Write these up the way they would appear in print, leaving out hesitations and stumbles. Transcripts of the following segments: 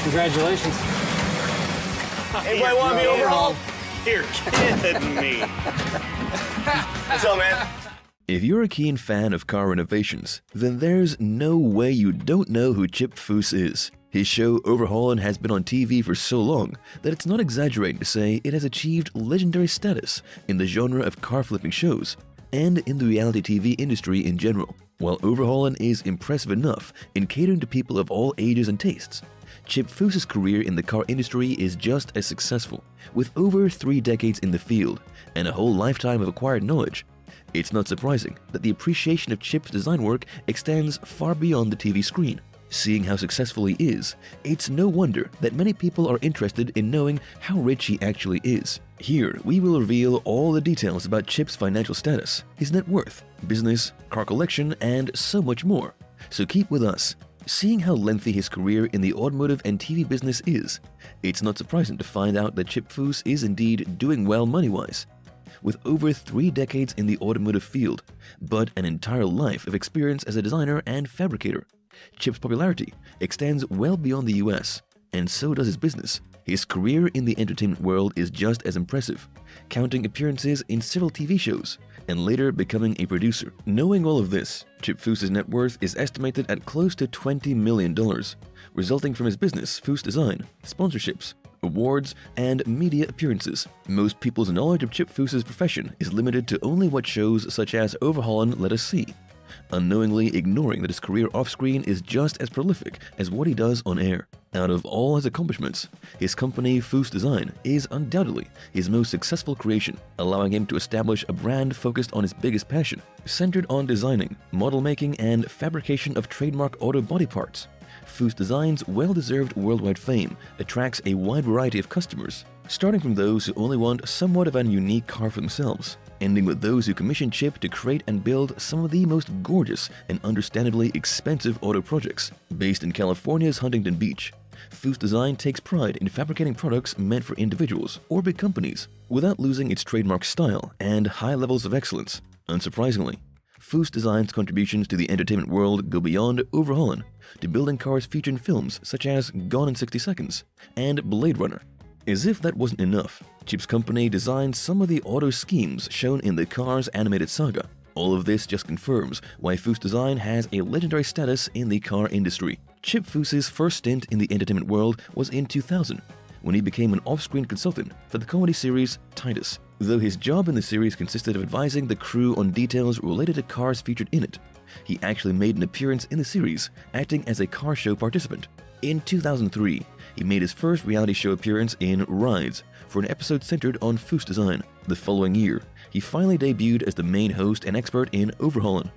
Congratulations. Anybody want to be overhauled? You're kidding me. What's up, man? If you're a keen fan of car renovations, then there's no way you don't know who Chip Foose is. His show Overhaulin has been on TV for so long that it's not exaggerating to say it has achieved legendary status in the genre of car flipping shows and in the reality TV industry in general. While Overhaulin is impressive enough in catering to people of all ages and tastes, Chip Foose's career in the car industry is just as successful. With over 3 decades in the field and a whole lifetime of acquired knowledge, it's not surprising that the appreciation of Chip's design work extends far beyond the TV screen. Seeing how successful he is, it's no wonder that many people are interested in knowing how rich he actually is. Here, we will reveal all the details about Chip's financial status, his net worth, business, car collection, and so much more. So keep with us. Seeing how lengthy his career in the automotive and TV business is, it's not surprising to find out that Chip Foose is indeed doing well money-wise. With over 3 decades in the automotive field, but an entire life of experience as a designer and fabricator, Chip's popularity extends well beyond the US, and so does his business. His career in the entertainment world is just as impressive, counting appearances in several TV shows, and later becoming a producer. Knowing all of this, Chip Foose's net worth is estimated at close to $20 million, resulting from his business, Foose Design, sponsorships, awards, and media appearances. Most people's knowledge of Chip Foose's profession is limited to only what shows such as Overhaulin Let Us See, unknowingly ignoring that his career off-screen is just as prolific as what he does on air. Out of all his accomplishments, his company Foose Design is undoubtedly his most successful creation, allowing him to establish a brand focused on his biggest passion, centered on designing, model making, and fabrication of trademark auto body parts. Foose Design's well-deserved worldwide fame attracts a wide variety of customers, starting from those who only want somewhat of an unique car for themselves, ending with those who commission Chip to create and build some of the most gorgeous and understandably expensive auto projects. Based in California's Huntington Beach, Foose Design takes pride in fabricating products meant for individuals or big companies without losing its trademark style and high levels of excellence. Unsurprisingly, Foose Design's contributions to the entertainment world go beyond Overhaulin to building cars featured in films such as Gone in 60 Seconds and Blade Runner. As if that wasn't enough, Chip's company designed some of the auto schemes shown in the Cars animated saga. All of this just confirms why Foose Design has a legendary status in the car industry. Chip Foose's first stint in the entertainment world was in 2000, when he became an off-screen consultant for the comedy series Titus. Though his job in the series consisted of advising the crew on details related to cars featured in it, he actually made an appearance in the series, acting as a car show participant. In 2003, he made his first reality show appearance in Rides for an episode centered on Foose Design. The following year, he finally debuted as the main host and expert in Overhaulin.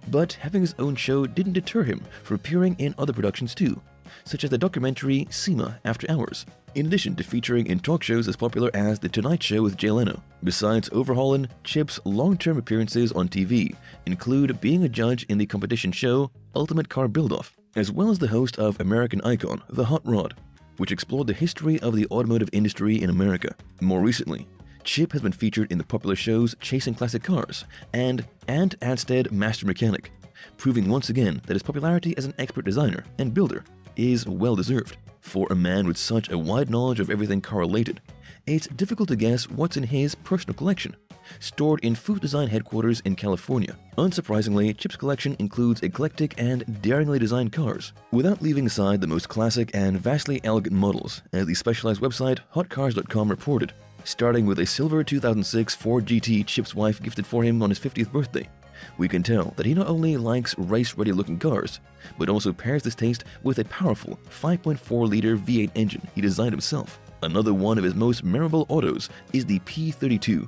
But having his own show didn't deter him from appearing in other productions too, such as the documentary SEMA After Hours, in addition to featuring in talk shows as popular as The Tonight Show with Jay Leno. Besides Overhaulin, Chip's long-term appearances on TV include being a judge in the competition show Ultimate Car Build-Off, as well as the host of American Icon, The Hot Rod, which explored the history of the automotive industry in America. More recently, Chip has been featured in the popular shows Chasing Classic Cars and Ant Adstead Master Mechanic, proving once again that his popularity as an expert designer and builder is well-deserved. For a man with such a wide knowledge of everything car-related, it's difficult to guess what's in his personal collection, stored in Foose Design headquarters in California. Unsurprisingly, Chip's collection includes eclectic and daringly designed cars, without leaving aside the most classic and vastly elegant models, as the specialized website HotCars.com reported. Starting with a silver 2006 Ford GT Chip's wife gifted for him on his 50th birthday, we can tell that he not only likes race-ready looking cars, but also pairs this taste with a powerful 5.4-liter V8 engine he designed himself. Another one of his most memorable autos is the P32,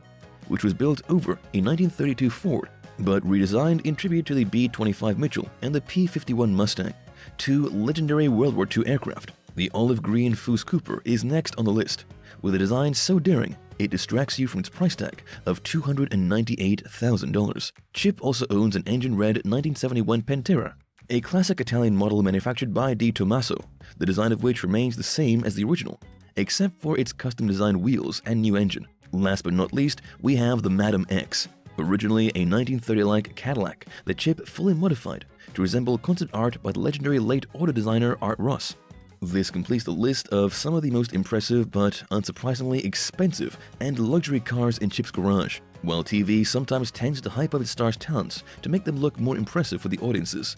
which was built over a 1932 Ford, but redesigned in tribute to the B-25 Mitchell and the P-51 Mustang, two legendary World War II aircraft. The olive green Foose Cooper is next on the list, with a design so daring it distracts you from its price tag of $298,000. Chip also owns an engine-red 1971 Pantera, a classic Italian model manufactured by Di Tommaso, the design of which remains the same as the original, except for its custom-designed wheels and new engine. Last but not least, we have the Madam X, originally a 1930-like Cadillac that Chip fully modified to resemble concept art by the legendary late auto designer Art Ross. This completes the list of some of the most impressive but unsurprisingly expensive and luxury cars in Chip's garage. While TV sometimes tends to hype up its stars' talents to make them look more impressive for the audiences,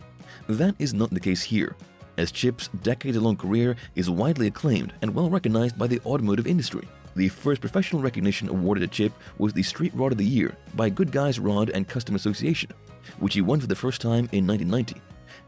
that is not the case here, as Chip's decades-long career is widely acclaimed and well recognized by the automotive industry. The first professional recognition awarded to Chip was the Street Rod of the Year by Good Guys Rod and Custom Association, which he won for the first time in 1990.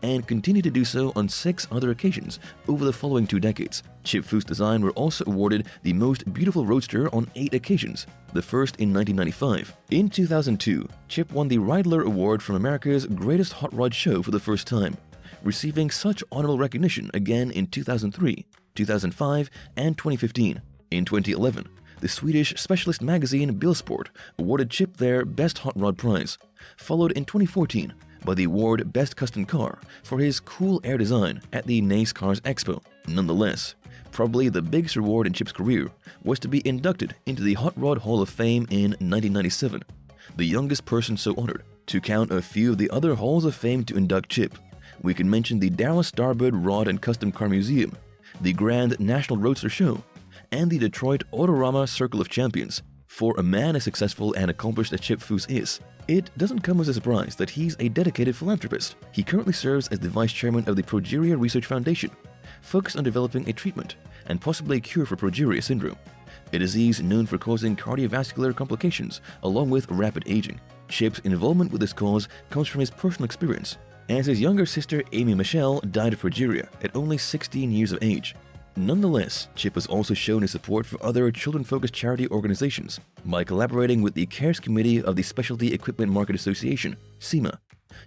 And continued to do so on 6 other occasions over the following 2 decades. Chip Foose Design were also awarded the Most Beautiful Roadster on 8 occasions, the first in 1995. In 2002, Chip won the Riddler Award from America's Greatest Hot Rod Show for the first time, receiving such honorable recognition again in 2003, 2005, and 2015. In 2011, the Swedish specialist magazine Bilsport awarded Chip their Best Hot Rod prize, followed in 2014 by the award Best Custom Car for his cool air design at the Nace Cars Expo. Nonetheless, probably the biggest reward in Chip's career was to be inducted into the Hot Rod Hall of Fame in 1997, the youngest person so honored. To count a few of the other halls of fame to induct Chip, we can mention the Dallas Starbird Rod and Custom Car Museum, the Grand National Roadster Show, and the Detroit Autorama Circle of Champions. For a man as successful and accomplished as Chip Foose is, it doesn't come as a surprise that he's a dedicated philanthropist. He currently serves as the vice chairman of the Progeria Research Foundation, focused on developing a treatment and possibly a cure for progeria syndrome, a disease known for causing cardiovascular complications along with rapid aging. Chip's involvement with this cause comes from his personal experience, as his younger sister Amy Michelle died of progeria at only 16 years of age. Nonetheless, Chip has also shown his support for other children-focused charity organizations by collaborating with the CARES Committee of the Specialty Equipment Market Association, SEMA.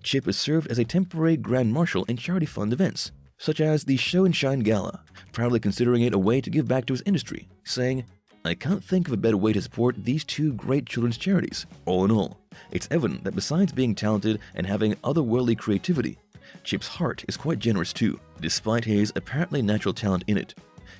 Chip has served as a temporary Grand Marshal in charity fund events, such as the Show and Shine Gala, proudly considering it a way to give back to his industry, saying, "I can't think of a better way to support these 2 great children's charities." All in all, it's evident that besides being talented and having otherworldly creativity, Chip's heart is quite generous too, despite his apparently natural talent in it.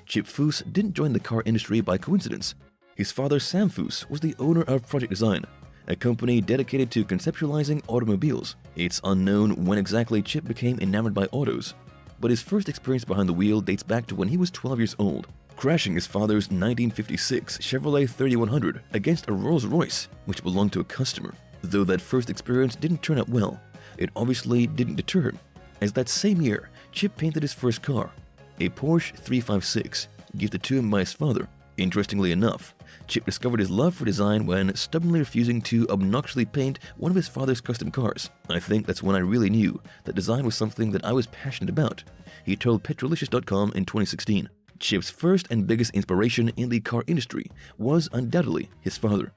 Chip Foose didn't join the car industry by coincidence. His father, Sam Foose, was the owner of Project Design, a company dedicated to conceptualizing automobiles. It's unknown when exactly Chip became enamored by autos, but his first experience behind the wheel dates back to when he was 12 years old, crashing his father's 1956 Chevrolet 3100 against a Rolls-Royce, which belonged to a customer. Though that first experience didn't turn out well, it obviously didn't deter him, as that same year, Chip painted his first car, a Porsche 356, gifted to him by his father. Interestingly enough, Chip discovered his love for design when stubbornly refusing to obnoxiously paint one of his father's custom cars. "I think that's when I really knew that design was something that I was passionate about," he told Petrolicious.com in 2016. Chip's first and biggest inspiration in the car industry was undoubtedly his father,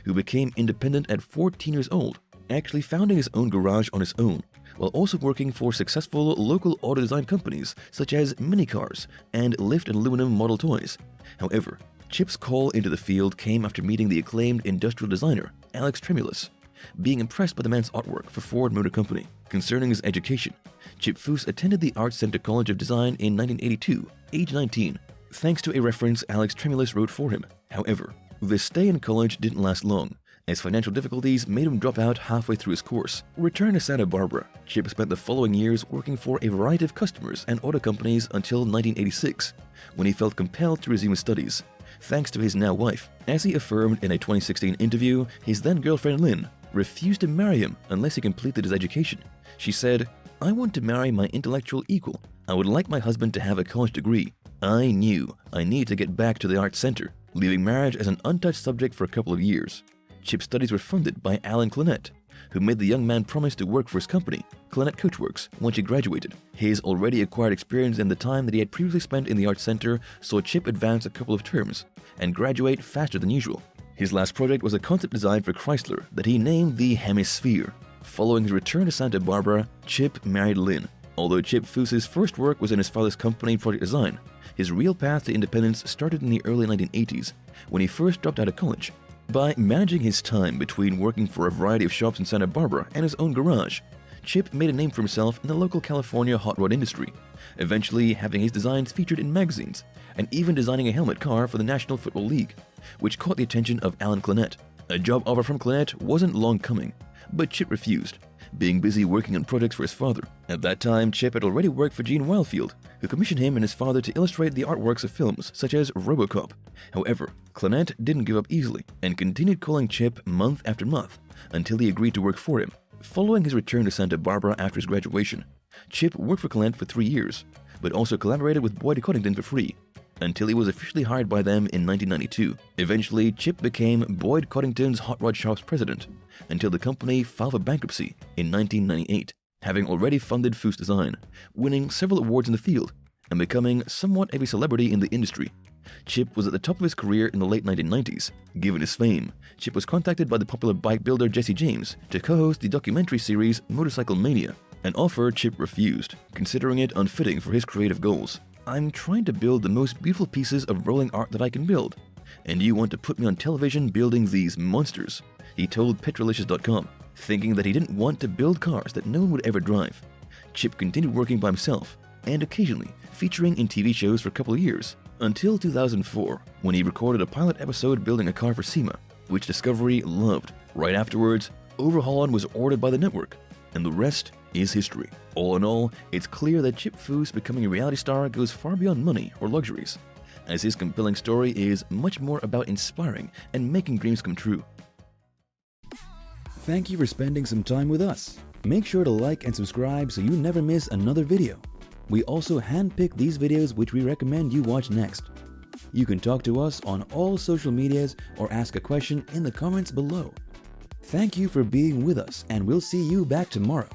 who became independent at 14 years old, actually founding his own garage on his own, while also working for successful local auto design companies such as Minicars and Lift and Aluminum Model Toys. However, Chip's call into the field came after meeting the acclaimed industrial designer Alex Tremulous, being impressed by the man's artwork for Ford Motor Company. Concerning his education, Chip Foose attended the Art Center College of Design in 1982, age 19, thanks to a reference Alex Tremulous wrote for him. However, this stay in college didn't last long, as financial difficulties made him drop out halfway through his course. Returned to Santa Barbara, Chip spent the following years working for a variety of customers and auto companies until 1986, when he felt compelled to resume his studies, thanks to his now wife. As he affirmed in a 2016 interview, his then-girlfriend Lynn refused to marry him unless he completed his education. She said, "I want to marry my intellectual equal. I would like my husband to have a college degree. I knew I needed to get back to the art center," leaving marriage as an untouched subject for a couple of years. Chip's studies were funded by Alan Clennett, who made the young man promise to work for his company, Clennett Coachworks, once he graduated. His already acquired experience and the time that he had previously spent in the art center saw Chip advance a couple of terms and graduate faster than usual. His last project was a concept design for Chrysler that he named the Hemisphere. Following his return to Santa Barbara, Chip married Lynn. Although Chip Foose's first work was in his father's company, Project Design, his real path to independence started in the early 1980s, when he first dropped out of college. By managing his time between working for a variety of shops in Santa Barbara and his own garage, Chip made a name for himself in the local California hot rod industry, eventually having his designs featured in magazines, and even designing a helmet car for the National Football League, which caught the attention of Alan Clennett. A job offer from Clennett wasn't long coming, but Chip refused, being busy working on projects for his father. At that time, Chip had already worked for Gene Wildfield, who commissioned him and his father to illustrate the artworks of films such as RoboCop. However, Clement didn't give up easily and continued calling Chip month after month until he agreed to work for him. Following his return to Santa Barbara after his graduation, Chip worked for Clement for 3 years, but also collaborated with Boyd Coddington for free, until he was officially hired by them in 1992. Eventually, Chip became Boyd Coddington's Hot Rod Shop's president, until the company filed for bankruptcy in 1998, having already funded Foose design, winning several awards in the field, and becoming somewhat of a celebrity in the industry. Chip was at the top of his career in the late 1990s. Given his fame, Chip was contacted by the popular bike builder Jesse James to co-host the documentary series Motorcycle Mania, an offer Chip refused, considering it unfitting for his creative goals. "I'm trying to build the most beautiful pieces of rolling art that I can build, and you want to put me on television building these monsters," he told Petrolicious.com, thinking that he didn't want to build cars that no one would ever drive. Chip continued working by himself, and occasionally featuring in TV shows for a couple of years, until 2004, when he recorded a pilot episode building a car for SEMA, which Discovery loved. Right afterwards, Overhaulin was ordered by the network, and the rest is history. All in all, it's clear that Chip Foose becoming a reality star goes far beyond money or luxuries, as his compelling story is much more about inspiring and making dreams come true. Thank you for spending some time with us. Make sure to like and subscribe so you never miss another video. We also handpick these videos which we recommend you watch next. You can talk to us on all social medias or ask a question in the comments below. Thank you for being with us, and we'll see you back tomorrow.